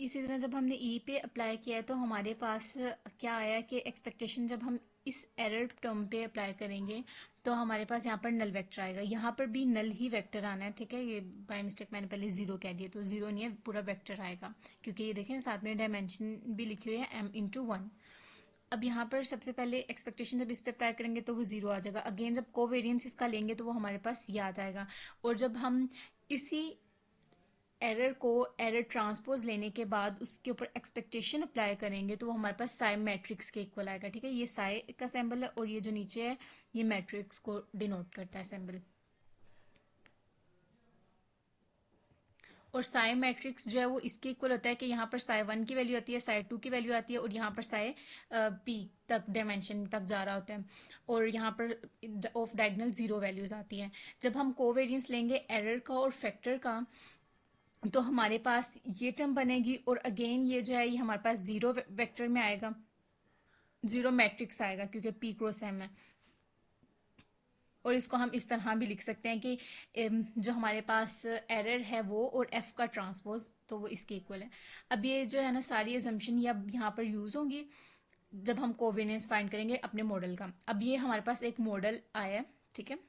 इसी तरह जब हमने ई पे अप्लाई किया है तो हमारे पास क्या आया कि एक्सपेक्टेशन जब हम इस एरर टर्म पे अप्लाई करेंगे तो हमारे पास यहाँ पर नल वेक्टर आएगा। यहाँ पर भी नल ही वेक्टर आना है, ठीक है। ये बाय मिस्टेक मैंने पहले जीरो कह दिया, तो जीरो नहीं है, पूरा वेक्टर आएगा, क्योंकि ये देखें साथ में डायमेंशन भी लिखी हुई है m/1। अब यहाँ पर सबसे पहले एक्सपेक्टेशन जब इस पे अप्लाई करेंगे तो वो जीरो आ जाएगा। अगेन जब कोवेरियंस इसका लेंगे तो वो हमारे पास ये आ जाएगा। और जब हम इसी एरर ट्रांसपोज लेने के बाद उसके ऊपर एक्सपेक्टेशन अप्लाई करेंगे तो वो हमारे पास साई मैट्रिक्स के इक्वल आएगा, ठीक है। ये साई का सिंबल है और ये जो नीचे है ये मैट्रिक्स को डिनोट करता है सिंबल। और साई मैट्रिक्स जो है वो इसके इक्वल होता है कि यहाँ पर साई 1 की वैल्यू आती है, साई 2 की वैल्यू आती है, और यहाँ पर साई पी तक डायमेंशन तक जा रहा होता है, और यहाँ पर ऑफ डायगोनल जीरो वैल्यूज आती हैं। जब हम कोवेरियंस लेंगे एरर का और फैक्टर का तो हमारे पास ये टर्म बनेगी, और अगेन ये जो है ये हमारे पास जीरो वेक्टर में आएगा, जीरो मैट्रिक्स आएगा क्योंकि पी क्रॉस एम है। और इसको हम इस तरह भी लिख सकते हैं कि जो हमारे पास एरर है वो और एफ का ट्रांसपोज तो वो इसके इक्वल है। अब ये जो है ना सारी एजम्पशन ये अब यहाँ पर यूज होंगी जब हम कोवेरियंस फाइंड करेंगे अपने मॉडल का। अब ये हमारे पास एक मॉडल आया है, ठीक है,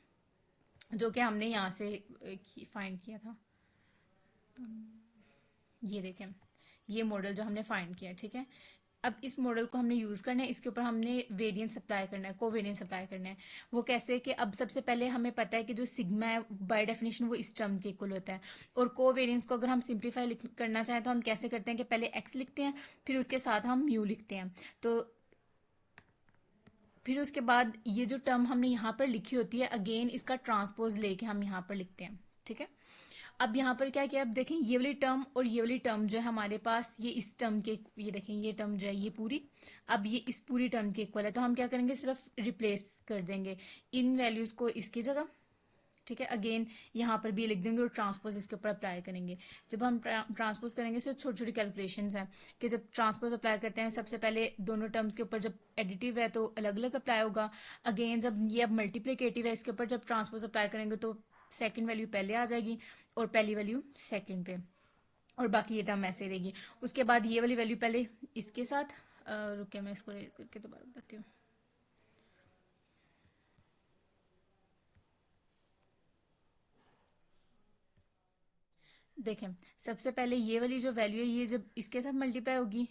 जो कि हमने यहाँ से फाइंड किया था। ये देखें, ये मॉडल जो हमने फाइंड किया, ठीक है। अब इस मॉडल को हमने यूज करना है, इसके ऊपर हमने वेरिएंस अप्लाई करना है, कोवेरिएंस अप्लाई करना है। वो कैसे कि अब सबसे पहले हमें पता है कि जो सिग्मा है बाय डेफिनेशन वो इस टर्म के इक्वल होता है। और कोवेरिएंस को अगर हम सिंप्लीफाई करना चाहें तो हम कैसे करते हैं कि पहले एक्स लिखते हैं, फिर उसके साथ हम म्यू लिखते हैं, तो फिर उसके बाद ये जो टर्म हमने यहाँ पर लिखी होती है अगेन इसका ट्रांसपोज लेके हम यहाँ पर लिखते हैं, ठीक है। अब यहाँ पर क्या किया, अब देखें ये वाली टर्म और ये वाली टर्म जो है हमारे पास ये इस टर्म के, ये देखें ये टर्म जो है ये पूरी अब ये इस पूरी टर्म के इक्वल है, तो हम क्या करेंगे सिर्फ रिप्लेस कर देंगे इन वैल्यूज को इसकी जगह, ठीक है। अगेन यहाँ पर भी लिख देंगे और ट्रांसपोज इसके ऊपर अप्लाई करेंगे। जब हम ट्रांसपोज करेंगे सिर्फ छोटी छोटी कैलकुलेशंस हैं कि जब ट्रांसपोज अप्लाई करते हैं सबसे पहले दोनों टर्म्स के ऊपर जब एडिटिव है तो अलग अलग अप्लाई होगा। अगेन जब ये अब मल्टीप्लिकेटिव है इसके ऊपर जब ट्रांसपोज अप्लाई करेंगे तो सेकंड वैल्यू पहले आ जाएगी और पहली वैल्यू सेकंड पे, और बाकी ये टर्म ऐसे रहेगी। उसके बाद ये वाली वैल्यू पहले इसके साथ रुके मैं इसको रेज करके दोबारा बताती हूँ। देखें सबसे पहले ये वाली जो वैल्यू है ये जब इसके साथ मल्टीप्लाई होगी,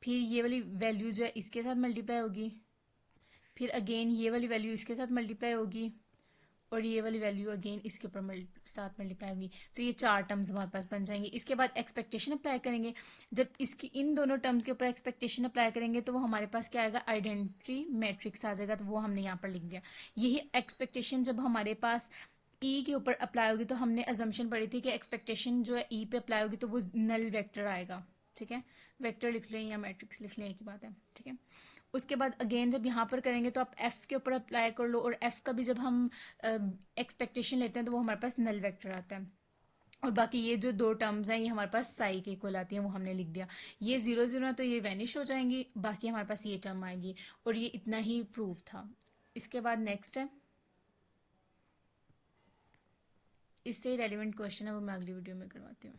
फिर ये वाली वैल्यू जो है इसके साथ मल्टीप्लाई होगी, फिर अगेन ये वाली वैल्यू इसके साथ मल्टीप्लाई होगी, और ये वाली वैल्यू अगेन इसके ऊपर साथ मल्टीप्लाई होगी। तो ये चार टर्म्स हमारे पास बन जाएंगे। इसके बाद एक्सपेक्टेशन अप्लाई करेंगे, जब इसकी इन दोनों टर्म्स के ऊपर एक्सपेक्टेशन अप्लाई करेंगे तो वो हमारे पास क्या आएगा, आइडेंटिटी मैट्रिक्स आ जाएगा, तो वो हमने यहाँ पर लिख दिया। यही एक्सपेक्टेशन जब हमारे पास ई के ऊपर अप्लाई होगी तो हमने अजम्पशन पढ़ी थी कि एक्सपेक्टेशन जो है ई पे अप्लाई होगी तो वो नल वेक्टर आएगा, ठीक है। वेक्टर लिख लें या मैट्रिक्स लिख लें एक ही बात है, ठीक है। उसके बाद अगेन जब यहाँ पर करेंगे तो आप एफ के ऊपर अप्लाई कर लो, और एफ का भी जब हम एक्सपेक्टेशन लेते हैं तो वो हमारे पास नल वेक्टर आता है। और बाकी ये जो दो टर्म्स हैं ये हमारे पास साई के इक्वल आती हैं, वो हमने लिख दिया। ये जीरो जीरो है तो ये वैनिश हो जाएंगी, बाकी हमारे पास ये टर्म आएगी, और ये इतना ही प्रूफ था। इसके बाद नेक्स्ट है, इससे रेलिवेंट क्वेश्चन है वो मैं अगली वीडियो में करवाती हूँ।